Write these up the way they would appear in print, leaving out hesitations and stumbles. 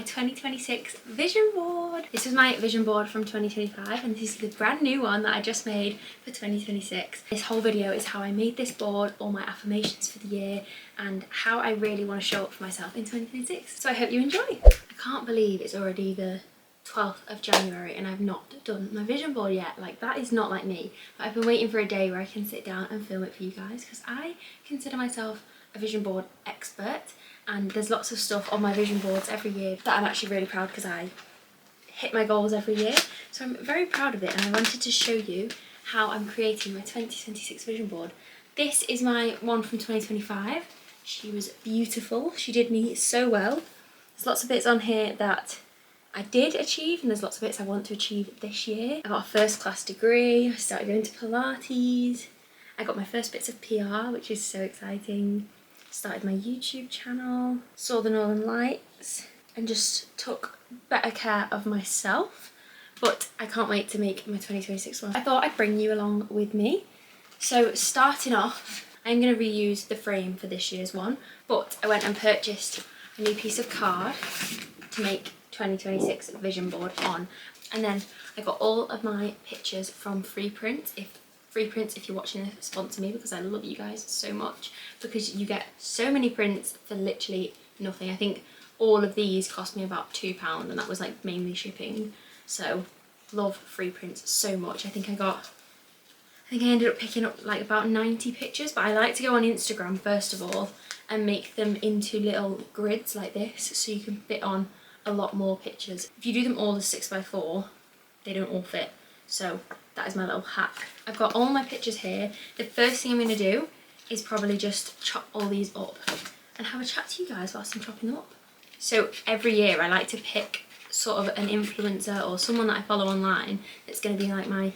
2026 vision board. This was my vision board from 2025 and this is the brand new one that I just made for 2026. This whole video is how I made this board, all my affirmations for the year and how I really want to show up for myself in 2026. So I hope you enjoy. I can't believe it's already the 12th of January and I've not done my vision board yet. Like, that is not like me. But I've been waiting for a day where I can sit down and film it for you guys because I consider myself a vision board expert, and there's lots of stuff on my vision boards every year that I'm actually really proud because I hit my goals every year. So I'm very proud of it and I wanted to show you how I'm creating my 2026 vision board. This is my one from 2025. She was beautiful. She did me so well. There's lots of bits on here that I did achieve and there's lots of bits I want to achieve this year. I got a first class degree, I started going to Pilates, I got my first bits of PR, which is so exciting. Started my YouTube channel, saw the Northern Lights and just took better care of myself. But I can't wait to make my 2026 one. I thought I'd bring you along with me. So starting off, I'm going to reuse the frame for this year's one, but I went and purchased a new piece of card to make 2026 vision board on. And then I got all of my pictures from Free Prints. If you're watching this, sponsor me because I love you guys so much, because you get so many prints for literally nothing. I think all of these cost me about £2 and that was like mainly shipping. So love Free Prints so much. I think I ended up picking up like about 90 pictures, but I like to go on Instagram first of all and make them into little grids like this so you can fit on a lot more pictures. If you do them all as 6x4, they don't all fit. So that is my little hack. I've got all my pictures here. The first thing I'm going to do is probably just chop all these up and have a chat to you guys whilst I'm chopping them up. So every year I like to pick sort of an influencer or someone that I follow online that's going to be like my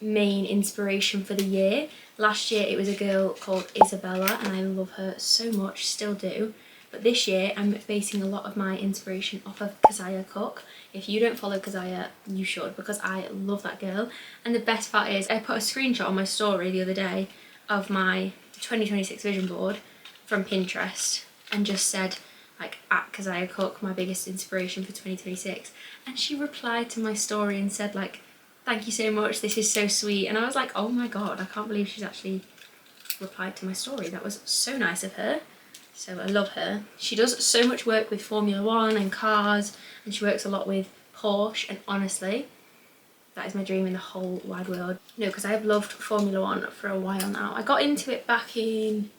main inspiration for the year. Last year it was a girl called Isabella and I love her so much, still do. But this year I'm basing a lot of my inspiration off of Keziah Cook. If you don't follow Keziah, you should, because I love that girl. And the best part is I put a screenshot on my story the other day of my 2026 vision board from Pinterest and just said like at Keziah Cook, my biggest inspiration for 2026. And she replied to my story and said like, thank you so much, this is so sweet. And I was like, oh my god, I can't believe she's actually replied to my story. That was so nice of her. So I love her. She does so much work with Formula 1 and cars, and she works a lot with Porsche, and honestly, that is my dream in the whole wide world. No, because I have loved Formula 1 for a while now. I got into it back in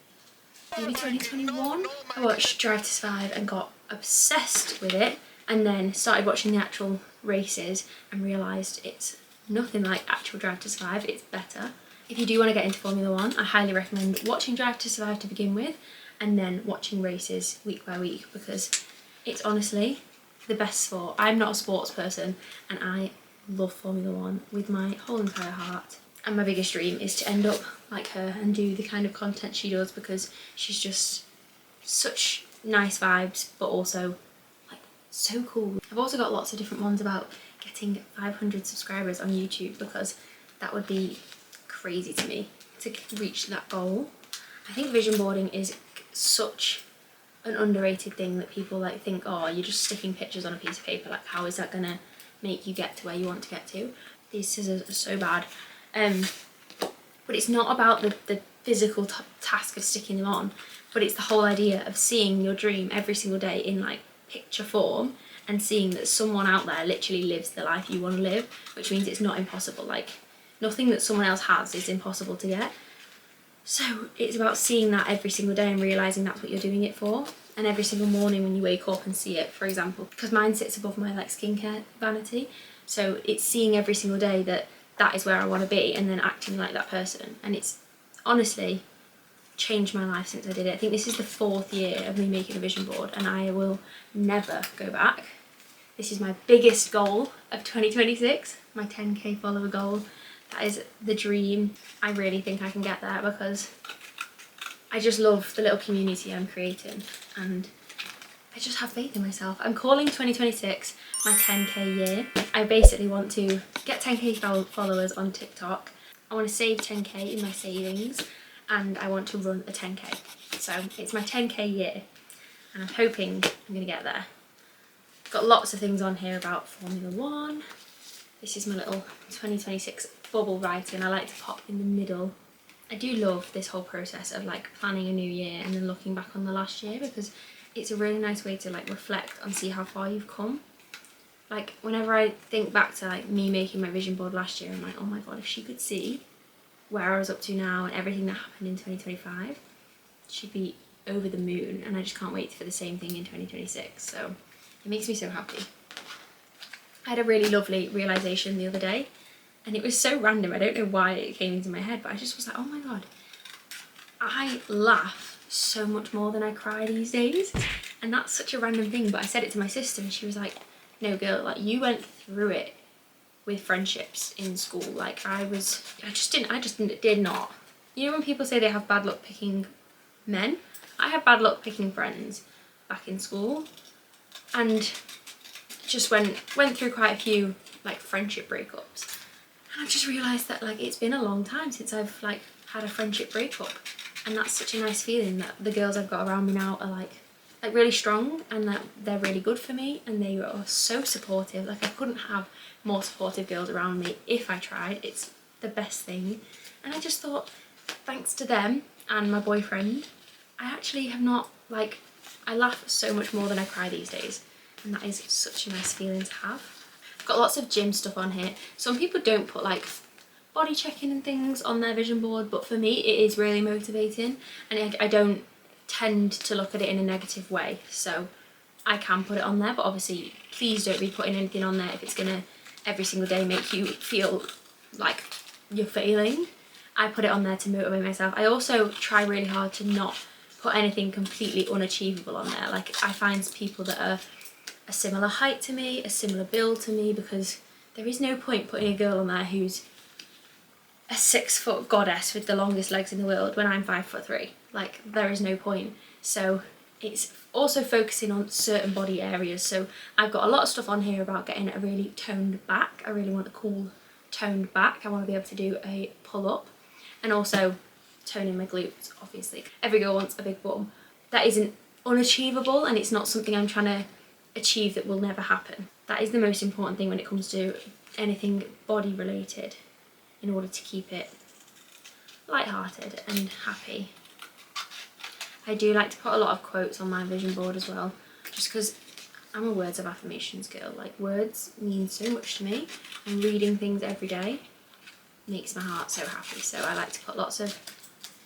maybe 2021. I watched Drive to Survive and got obsessed with it, and then started watching the actual races and realised it's nothing like actual Drive to Survive, it's better. If you do want to get into Formula 1, I highly recommend watching Drive to Survive to begin with, and then watching races week by week, because it's honestly the best sport. I'm not a sports person and I love Formula 1 with my whole entire heart. And my biggest dream is to end up like her and do the kind of content she does, because she's just such nice vibes, but also like so cool. I've also got lots of different ones about getting 500 subscribers on YouTube, because that would be crazy to me to reach that goal. I think vision boarding is such an underrated thing that people like think, oh, you're just sticking pictures on a piece of paper, like how is that gonna make you get to where you want to get to? These scissors are so bad. But it's not about the physical task of sticking them on, but it's the whole idea of seeing your dream every single day in like picture form and seeing that someone out there literally lives the life you want to live, which means it's not impossible. Like, nothing that someone else has is impossible to get. So it's about seeing that every single day and realising that's what you're doing it for. And every single morning when you wake up and see it, for example, because mine sits above my like skincare vanity, so it's seeing every single day that that is where I want to be and then acting like that person. And it's honestly changed my life since I did it. I think this is the 4th year of me making a vision board and I will never go back. This is my biggest goal of 2026, my 10k follower goal. That is the dream. I really think I can get there because I just love the little community I'm creating and I just have faith in myself. I'm calling 2026 my 10k year. I basically want to get 10k followers on TikTok. I want to save 10k in my savings and I want to run a 10k. So it's my 10k year and I'm hoping I'm going to get there. Got lots of things on here about Formula 1. This is my little 2026 bubble writing. I like to pop in the middle. I do love this whole process of like planning a new year and then looking back on the last year, because it's a really nice way to like reflect and see how far you've come. Like whenever I think back to like me making my vision board last year, I'm like, oh my god, if she could see where I was up to now and everything that happened in 2025, she'd be over the moon, and I just can't wait for the same thing in 2026. So it makes me so happy. I had a really lovely realisation the other day, and it was so random, I don't know why it came into my head, but I just was like, oh my god, I laugh so much more than I cry these days. And that's such a random thing, but I said it to my sister and she was like, no girl, like you went through it with friendships in school. Like I just did not. You know when people say they have bad luck picking men? I had bad luck picking friends back in school, and just went through quite a few like friendship breakups. And I've just realised that like it's been a long time since I've like had a friendship breakup, and that's such a nice feeling that the girls I've got around me now are like really strong, and that they're really good for me, and they are so supportive. Like I couldn't have more supportive girls around me if I tried. It's the best thing. And I just thought, thanks to them and my boyfriend, I actually have not, like, I laugh so much more than I cry these days, and that is such a nice feeling to have. I've got lots of gym stuff on here. Some people don't put like body checking and things on their vision board, but for me it is really motivating, and I don't tend to look at it in a negative way, so I can put it on there. But obviously please don't be putting anything on there if it's gonna every single day make you feel like you're failing. I put it on there to motivate myself. I also try really hard to not put anything completely unachievable on there. Like I find people that are a similar height to me, a similar build to me, because there is no point putting a girl on there who's a 6-foot goddess with the longest legs in the world when I'm 5'3". Like there is no point. So it's also focusing on certain body areas. So I've got a lot of stuff on here about getting a really toned back. I really want a cool toned back. I want to be able to do a pull up, and also toning my glutes. Obviously every girl wants a big bum. That isn't unachievable, and it's not something I'm trying to achieve that will never happen. That is the most important thing when it comes to anything body related, in order to keep it light-hearted and happy. I do like to put a lot of quotes on my vision board as well, just because I'm a words of affirmations girl. Like words mean so much to me, and reading things every day makes my heart so happy. So I like to put lots of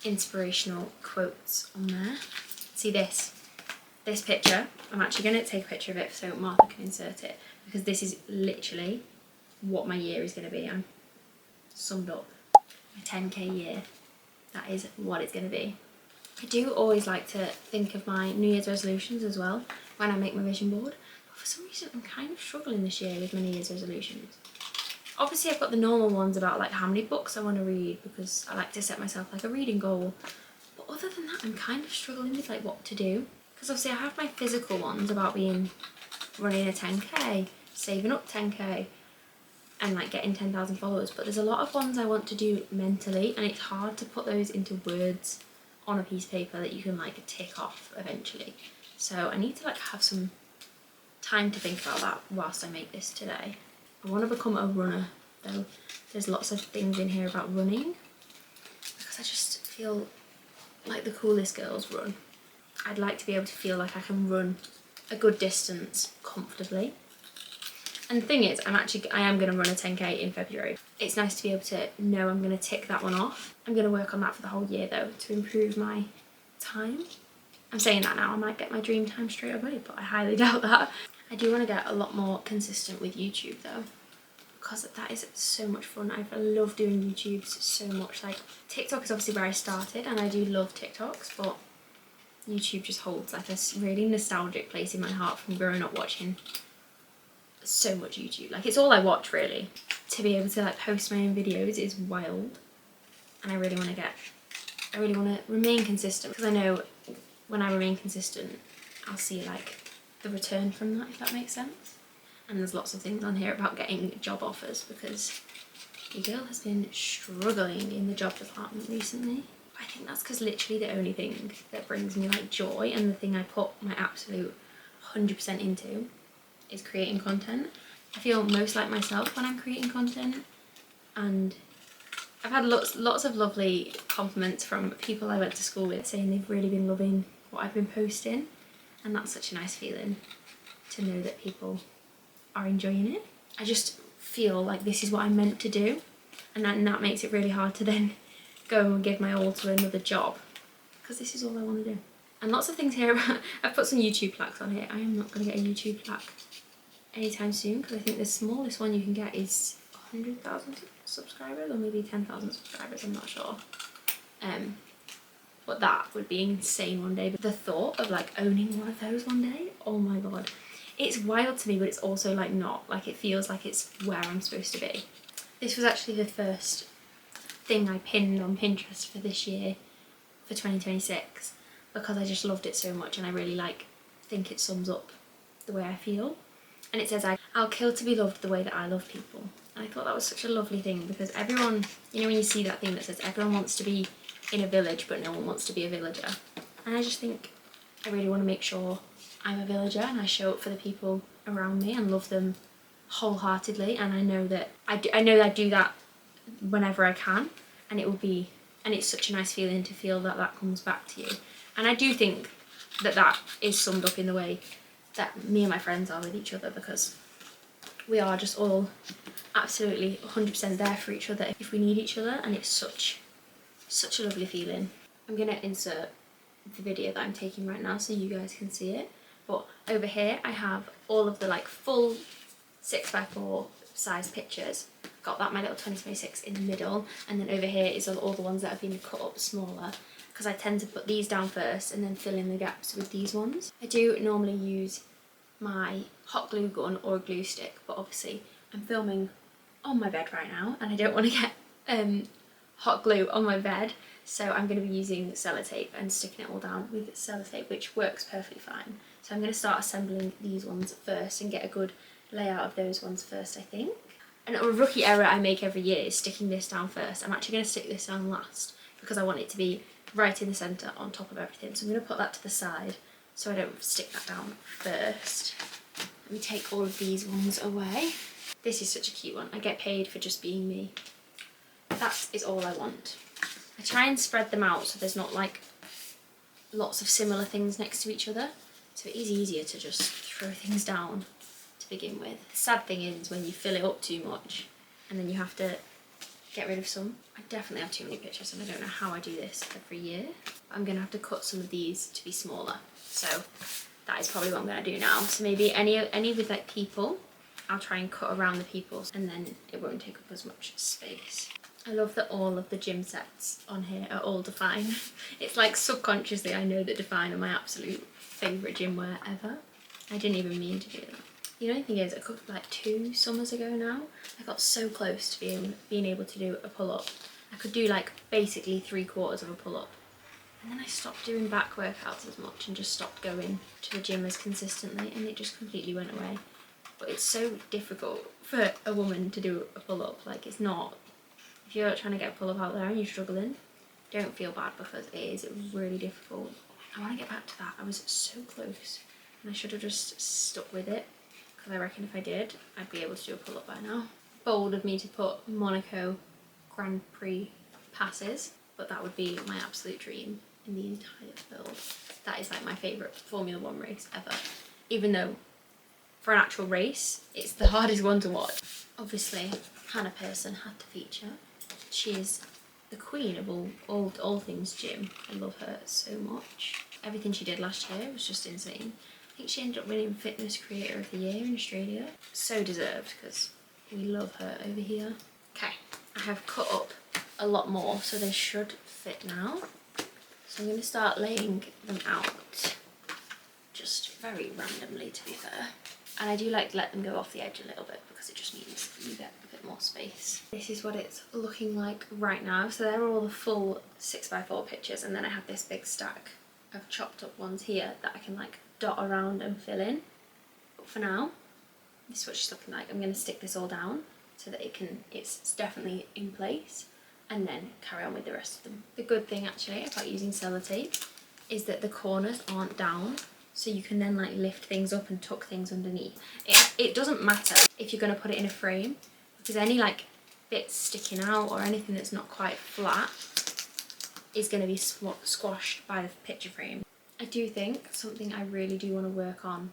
inspirational quotes on there. See this picture, I'm actually going to take a picture of it so Martha can insert it, because this is literally what my year is going to be. I'm summed up my 10k year. That is what it's going to be. I do always like to think of my New Year's resolutions as well when I make my vision board, but for some reason I'm kind of struggling this year with my New Year's resolutions. Obviously I've got the normal ones about like how many books I want to read, because I like to set myself like a reading goal, but other than that I'm kind of struggling with like what to do, because obviously I have my physical ones about running a 10k, saving up 10k, and like getting 10,000 followers, but there's a lot of ones I want to do mentally, and it's hard to put those into words on a piece of paper that you can like tick off eventually. So I need to like have some time to think about that whilst I make this today. I want to become a runner though. There's lots of things in here about running, because I just feel like the coolest girls run. I'd like to be able to feel like I can run a good distance comfortably. And the thing is, I am going to run a 10k in February. It's nice to be able to know I'm going to tick that one off. I'm going to work on that for the whole year though, to improve my time. I'm saying that now, I might get my dream time straight away, but I highly doubt that. I do want to get a lot more consistent with YouTube though, because that is so much fun. I love doing YouTubes so much. Like TikTok is obviously where I started, and I do love TikToks, but YouTube just holds like a really nostalgic place in my heart from growing up watching so much YouTube. Like it's all I watch really. To be able to like post my own videos is wild, and I really want to remain consistent, because I know when I remain consistent I'll see like the return from that, if that makes sense. And there's lots of things on here about getting job offers, because your girl has been struggling in the job department recently. I think that's because literally the only thing that brings me like joy, and the thing I put my absolute 100% into, is creating content. I feel most like myself when I'm creating content, and I've had lots of lovely compliments from people I went to school with saying they've really been loving what I've been posting, and that's such a nice feeling to know that people are enjoying it. I just feel like this is what I'm meant to do, and that makes it really hard to then go and give my all to another job, because this is all I want to do. And lots of things here about, I've put some YouTube plaques on here. I am not going to get a YouTube plaque anytime soon, because I think the smallest one you can get is 100,000 subscribers, or maybe 10,000 subscribers, I'm not sure. But that would be insane one day. But the thought of like owning one of those one day, oh my god. It's wild to me, but it's also like not. Like it feels like it's where I'm supposed to be. This was actually the first thing I pinned on Pinterest for this year, for 2026, because I just loved it so much, and I really think it sums up the way I feel. And it says, I'll kill to be loved the way that I love people. And I thought that was such a lovely thing, because everyone, you know when you see that thing that says everyone wants to be in a village but no one wants to be a villager. And I just think I really want to make sure I'm a villager and I show up for the people around me and love them wholeheartedly, and I know that I do that whenever I can, and it's such a nice feeling to feel that that comes back to you. And I do think that that is summed up in the way that me and my friends are with each other, because we are just all absolutely 100% there for each other if we need each other, and it's such a lovely feeling. I'm gonna insert the video that I'm taking right now so you guys can see it, but over here I have all of the like full 6x4 size pictures. Got that my little 2026 in the middle, and then over here is all the ones that have been cut up smaller, because I tend to put these down first and then fill in the gaps with these ones. I do normally use my hot glue gun or a glue stick, but obviously I'm filming on my bed right now and I don't want to get hot glue on my bed, so I'm going to be using sellotape and sticking it all down with sellotape, which works perfectly fine. So I'm going to start assembling these ones first and get a good layout of those ones first, I think. And a rookie error I make every year is sticking this down first. I'm actually going to stick this down last because I want it to be right in the centre on top of everything. So I'm going to put that to the side so I don't stick that down first. Let me take all of these ones away. This is such a cute one. I get paid for just being me. That is all I want. I try and spread them out so there's not like lots of similar things next to each other. So it is easier to just throw things down to begin with. The sad thing is when you fill it up too much and then you have to get rid of some. I definitely have too many pictures and I don't know how I do this every year. I'm going to have to cut some of these to be smaller. So that is probably what I'm going to do now. So maybe any with like people, I'll try and cut around the people and then it won't take up as much space. I love that all of the gym sets on here are all Define. It's like subconsciously I know that Define are my absolute favourite gym wear ever. I didn't even mean to do that. The only thing is, like 2 summers ago now, I got so close to being able to do a pull-up. I could do like basically 3/4 of a pull-up. And then I stopped doing back workouts as much and just stopped going to the gym as consistently, and it just completely went away. But it's so difficult for a woman to do a pull-up. Like it's not, if you're trying to get a pull-up out there and you're struggling, don't feel bad because it was really difficult. I want to get back to that. I was so close and I should have just stuck with it, because I reckon if I did, I'd be able to do a pull-up by now. Bold of me to put Monaco Grand Prix passes, but that would be my absolute dream in the entire world. That is like my favourite Formula 1 race ever. Even though for an actual race, it's the hardest one to watch. Obviously, Hannah Pearson had to feature. She is the queen of all things gym. I love her so much. Everything she did last year was just insane. I think she ended up winning Fitness Creator of the Year in Australia. So deserved, because we love her over here. Okay, I have cut up a lot more, so they should fit now. So I'm going to start laying them out, just very randomly to be fair. And I do like to let them go off the edge a little bit because it just means you get a bit more space. This is what it's looking like right now. So there are all the full 6x4 pictures, and then I have this big stack of chopped up ones here that I can like dot around and fill in. But for now, this is what she's looking like. I'm going to stick this all down so that it's definitely in place, and then carry on with the rest of them. The good thing actually about using sellotape is that the corners aren't down, so you can then like lift things up and tuck things underneath. It doesn't matter if you're going to put it in a frame, because any like bits sticking out or anything that's not quite flat is going to be squashed by the picture frame. I do think something I really do want to work on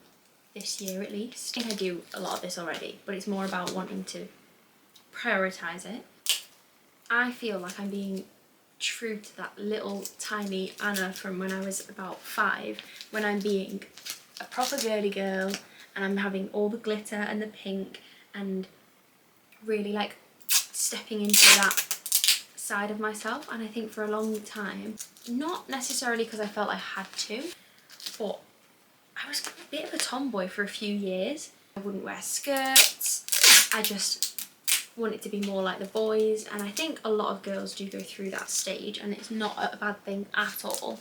this year at least. I think I do a lot of this already, but it's more about wanting to prioritise it. I feel like I'm being true to that little tiny Anna from when I was about 5, when I'm being a proper girly girl and I'm having all the glitter and the pink and really like stepping into that side of myself. And I think for a long time, not necessarily because I felt I had to, but I was a bit of a tomboy for a few years. I wouldn't wear skirts, I just wanted to be more like the boys, and I think a lot of girls do go through that stage and it's not a bad thing at all.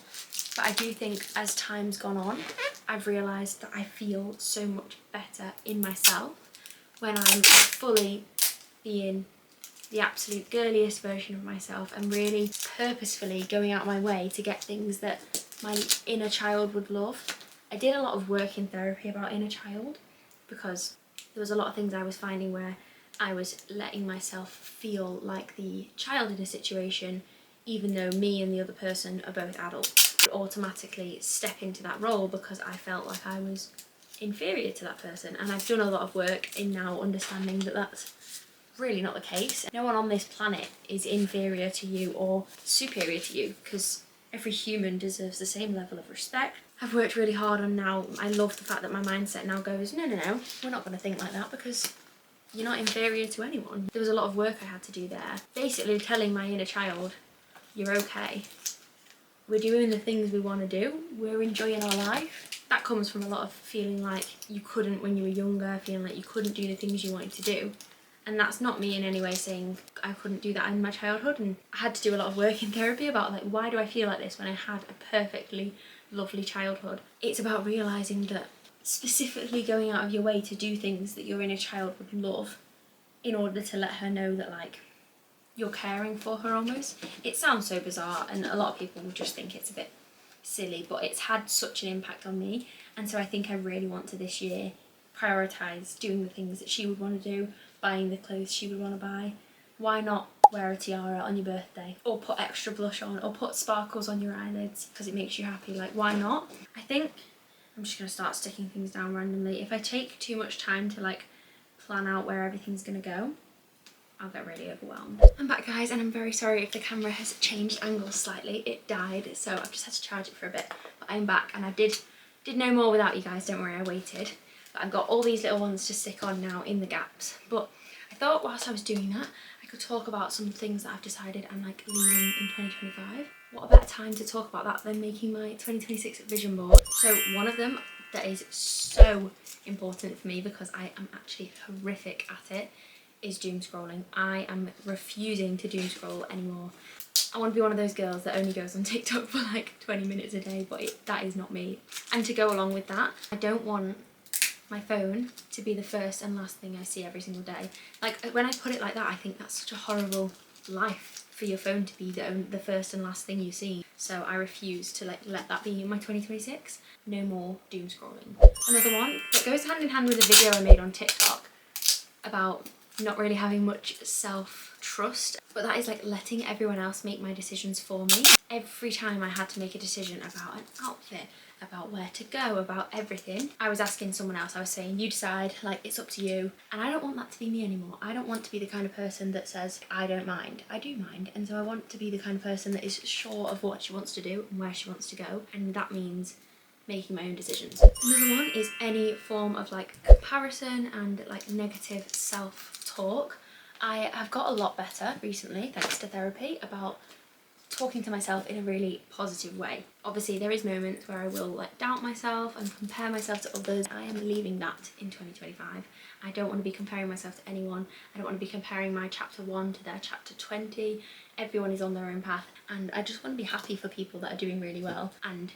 But I do think as time's gone on, I've realised that I feel so much better in myself when I'm fully being the absolute girliest version of myself and really purposefully going out my way to get things that my inner child would love. I did a lot of work in therapy about inner child because there was a lot of things I was finding where I was letting myself feel like the child in a situation, even though me and the other person are both adults. I would automatically step into that role because I felt like I was inferior to that person, and I've done a lot of work in now understanding that that's really not the case. No one on this planet is inferior to you or superior to you, because every human deserves the same level of respect. I've worked really hard on now, I love the fact that my mindset now goes, no, we're not going to think like that because you're not inferior to anyone. There was a lot of work I had to do there. Basically telling my inner child, you're okay. We're doing the things we want to do. We're enjoying our life. That comes from a lot of feeling like you couldn't when you were younger, feeling like you couldn't do the things you wanted to do. And that's not me in any way saying I couldn't do that in my childhood, and I had to do a lot of work in therapy about like, why do I feel like this when I had a perfectly lovely childhood? It's about realising that specifically going out of your way to do things that your inner child would love in order to let her know that like you're caring for her almost. It sounds so bizarre and a lot of people will just think it's a bit silly, but it's had such an impact on me, and so I think I really want to this year prioritise doing the things that she would want to do, buying the clothes she would want to buy. Why not wear a tiara on your birthday, or put extra blush on, or put sparkles on your eyelids because it makes you happy? Like, why not? I think I'm just going to start sticking things down randomly. If I take too much time to like plan out where everything's going to go, I'll get really overwhelmed. I'm back, guys, and I'm very sorry if the camera has changed angles slightly. It died, so I've just had to charge it for a bit, but I'm back and I did no more without you guys, don't worry, I waited. But I've got all these little ones to stick on now in the gaps. But I thought whilst I was doing that, I could talk about some things that I've decided I'm like leaving in 2025. What a better time to talk about that than making my 2026 vision board. So one of them that is so important for me because I am actually horrific at it is doom scrolling. I am refusing to doom scroll anymore. I want to be one of those girls that only goes on TikTok for like 20 minutes a day, but that is not me. And to go along with that, I don't want my phone to be the first and last thing I see every single day. Like, when I put it like that, I think that's such a horrible life for your phone to be the first and last thing you see. So I refuse to like let that be in my 2026. No more doom scrolling. Another one that goes hand in hand with a video I made on TikTok about not really having much self-trust, but that is like letting everyone else make my decisions for me. Every time I had to make a decision about an outfit, about where to go, about everything, I was asking someone else. I was saying, you decide, like, it's up to you. And I don't want that to be me anymore. I don't want to be the kind of person that says, I don't mind. I do mind. And so I want to be the kind of person that is sure of what she wants to do and where she wants to go. And that means making my own decisions. Another one is any form of like comparison and like negative self-talk. I have got a lot better recently, thanks to therapy, about talking to myself in a really positive way. Obviously there is moments where I will like doubt myself and compare myself to others. I am leaving that in 2025. I don't want to be comparing myself to anyone. I don't want to be comparing my chapter 1 to their chapter 20. Everyone is on their own path, and I just want to be happy for people that are doing really well and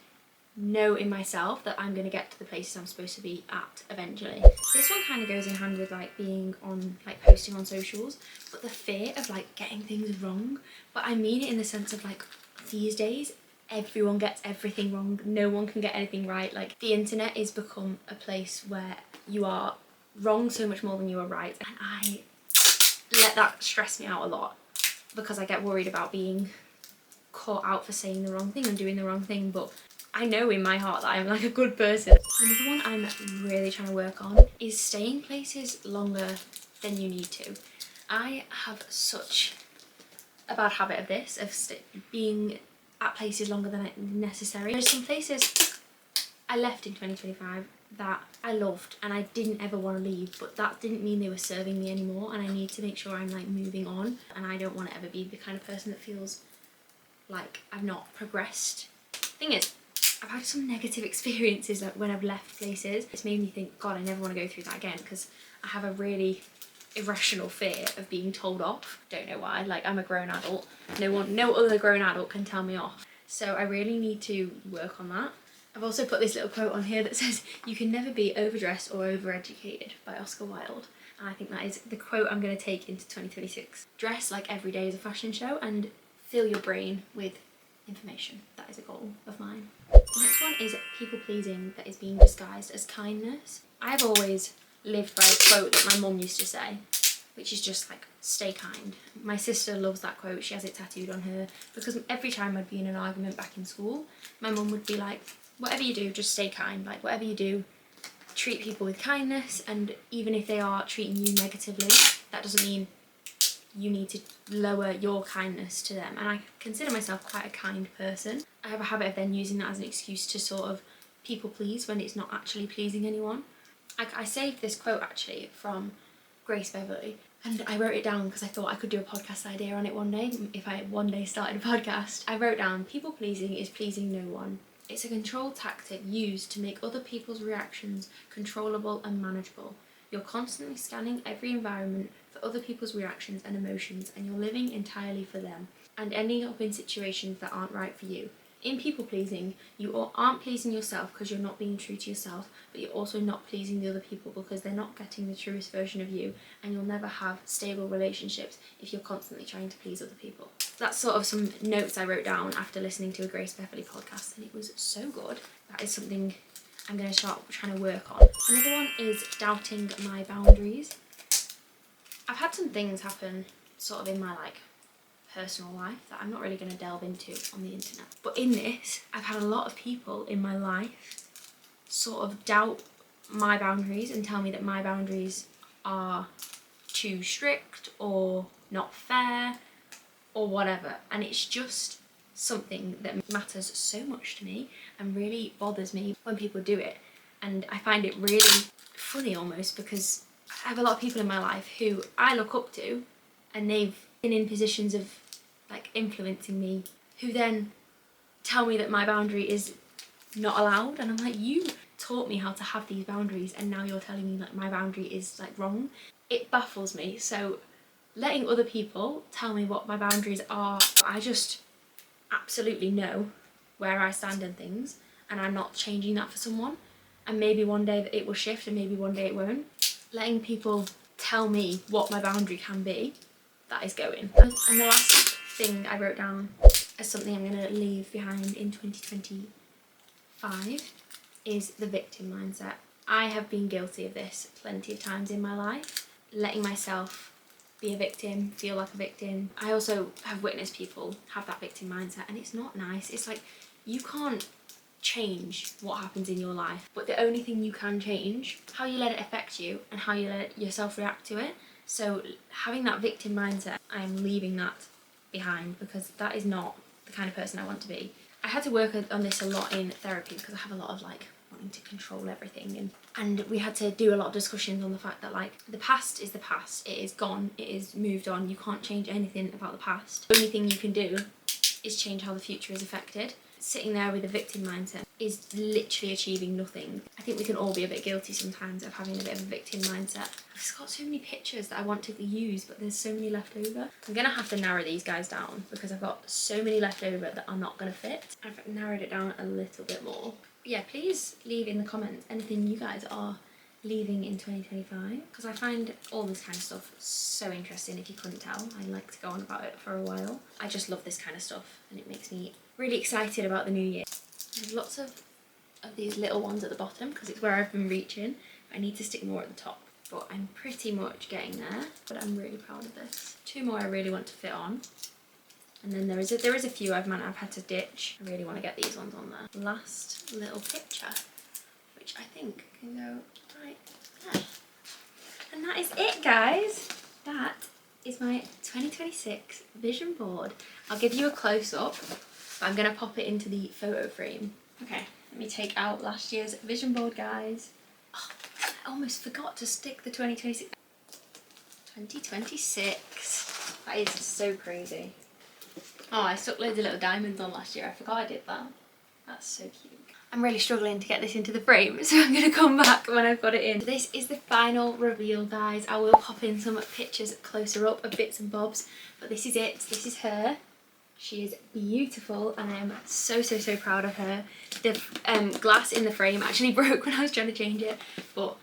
know in myself that I'm going to get to the places I'm supposed to be at eventually. This one kind of goes in hand with like being on, like posting on socials, but the fear of like getting things wrong. But I mean it in the sense of like these days everyone gets everything wrong, no one can get anything right. Like, the internet is become a place where you are wrong so much more than you are right, and I let that stress me out a lot because I get worried about being caught out for saying the wrong thing and doing the wrong thing. But I know in my heart that I'm like a good person. Another one I'm really trying to work on is staying places longer than you need to. I have such a bad habit of this, of being at places longer than necessary. There's some places I left in 2025 that I loved and I didn't ever want to leave, but that didn't mean they were serving me anymore, and I need to make sure I'm like moving on, and I don't want to ever be the kind of person that feels like I've not progressed. Thing is, I've had some negative experiences like when I've left places. It's made me think, God, I never want to go through that again, because I have a really irrational fear of being told off. Don't know why. Like, I'm a grown adult. No other grown adult can tell me off. So I really need to work on that. I've also put this little quote on here that says, "You can never be overdressed or overeducated," by Oscar Wilde. And I think that is the quote I'm going to take into 2026. Dress like every day is a fashion show and fill your brain with information. That is a goal of mine. The next one is people pleasing that is being disguised as kindness. I've always lived by a quote that my mum used to say, which is just like, stay kind. My sister loves that quote. She has it tattooed on her, because every time I'd be in an argument back in school, my mum would be like, whatever you do, just stay kind. Like, whatever you do, treat people with kindness, and even if they are treating you negatively, that doesn't mean you need to lower your kindness to them. And I consider myself quite a kind person. I have a habit of then using that as an excuse to sort of people please when it's not actually pleasing anyone. I saved this quote actually from Beverley, and I wrote it down because I thought I could do a podcast idea on it one day if I one day started a podcast. I wrote down, people pleasing is pleasing no one. It's a control tactic used to make other people's reactions controllable and manageable. You're constantly scanning every environment for other people's reactions and emotions, and you're living entirely for them and ending up in situations that aren't right for you. In people pleasing, you aren't pleasing yourself because you're not being true to yourself, but you're also not pleasing the other people because they're not getting the truest version of you, and you'll never have stable relationships if you're constantly trying to please other people. That's sort of some notes I wrote down after listening to a Beverley podcast, and it was so good. That is something I'm going to start trying to work on. Another one is doubting my boundaries. I've had some things happen sort of in my personal life that I'm not really going to delve into on the internet. But in this, I've had a lot of people in my life sort of doubt my boundaries and tell me that my boundaries are too strict or not fair or whatever. And it's just something that matters so much to me and really bothers me when people do it. And I find it really funny almost, because I have a lot of people in my life who I look up to, and they've been in positions of influencing me, who then tell me that my boundary is not allowed, and I'm like, you taught me how to have these boundaries and now you're telling me that my boundary is wrong. It baffles me. So letting other people tell me what my boundaries are, I just absolutely know where I stand in things, and I'm not changing that for someone. And maybe one day it will shift and maybe one day it won't. Letting people tell me what my boundary can be, that is going. And the last thing I wrote down as something I'm going to leave behind in 2025 is the victim mindset. I have been guilty of this plenty of times in my life, letting myself be a victim, feel like a victim. I also have witnessed people have that victim mindset, and it's not nice. It's like, you can't change what happens in your life, but the only thing you can change, how you let it affect you and how you let yourself react to it. So having that victim mindset, I'm leaving that behind, because that is not the kind of person I want to be. I had to work on this a lot in therapy because I have a lot of wanting to control everything, and we had to do a lot of discussions on the fact that the past is the past, it is gone, it is moved on, you can't change anything about the past. The only thing you can do is change how the future is affected. Sitting there with a victim mindset is literally achieving nothing. I think we can all be a bit guilty sometimes of having a bit of a victim mindset. I've just got so many pictures that I want to use, but there's so many left over. I'm gonna have to narrow these guys down because I've got so many left over that are not gonna fit. I've narrowed it down a little bit more. But yeah, please leave in the comments anything you guys are leaving in 2025, because I find all this kind of stuff so interesting. If you couldn't tell, I like to go on about it for a while. I just love this kind of stuff, and it makes me really excited about the new year. There's lots of these little ones at the bottom because it's where I've been reaching. I need to stick more at the top, but I'm pretty much getting there. But I'm really proud of this. 2 more I really want to fit on. And then there is a few I've had to ditch. I really want to get these ones on there. Last little picture, which I think can go right there. And that is it, guys. That is my 2026 vision board. I'll give you a close-up, but I'm going to pop it into the photo frame. Okay, let me take out last year's vision board, guys. Oh, I almost forgot to stick the 2026. 2026. That is so crazy. Oh, I stuck loads of little diamonds on last year. I forgot I did that. That's so cute. I'm really struggling to get this into the frame, so I'm going to come back when I've got it in. This is the final reveal, guys. I will pop in some pictures closer up of bits and bobs, but this is it. This is her. She is beautiful, and I am so proud of her. The glass in the frame actually broke when I was trying to change it, but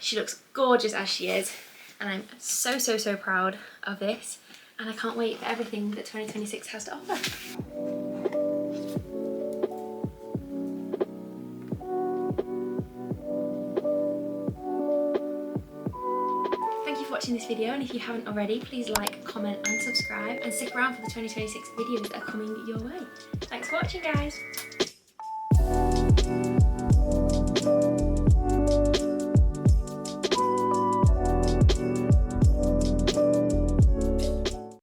she looks gorgeous as she is, and I'm so proud of this. And I can't wait for everything that 2026 has to offer. Thank you for watching this video, and if you haven't already, please like, comment and subscribe, and stick around for the 2026 videos that are coming your way. Thanks for watching, guys.